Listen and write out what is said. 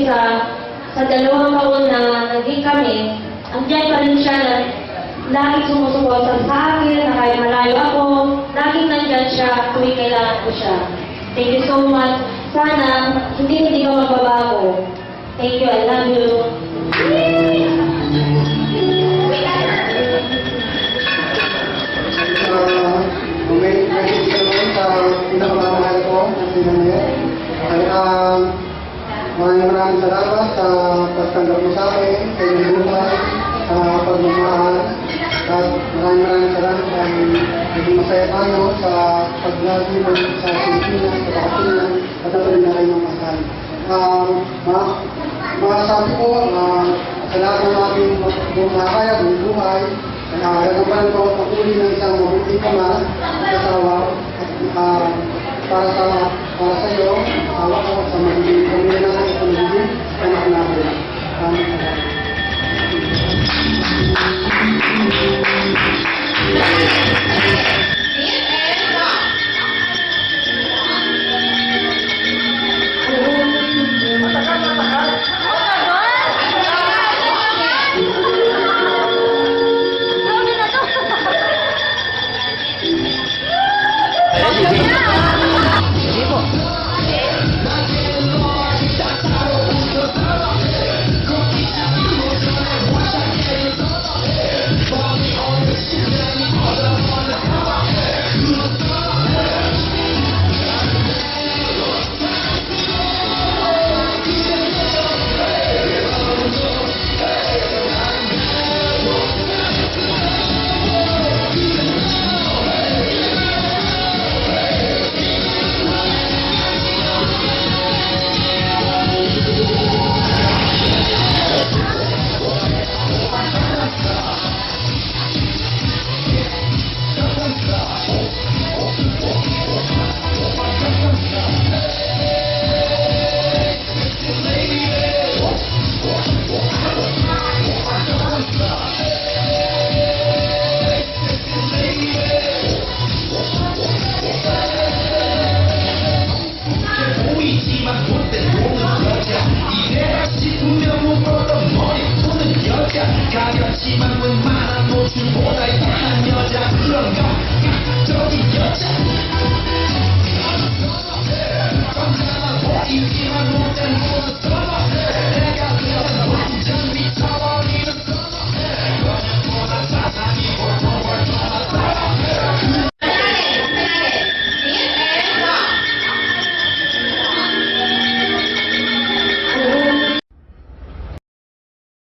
sa 2 taon na naging kami, andiyan pa rin siya na lagi sumusuporta sa akin, na kahit malayo ako, laging nandyan siya tuwing kailangan ko siya. Thank you so much. Sana, hindi ka magbabago. Thank you, I love you. May message naman sa pinakamamahal ko na pinamit. Maraming salamat sa pagtanggap mo sa akin, kay Buhay, sa pagmamahal. At maraming salamat dahil naging masaya tayo sa paglagiman sa Pilipinas, sa Pakasinan, at natuloy na kayo ng mahal. Masasabi ko, sa lahat ng ating bumakaya, buhay, nagkaroon ko ang uli ng isang mabuting ama at asawa para sa iyo, asawa ko sa magiging pamilya natin at magiging anak natin. Thank you.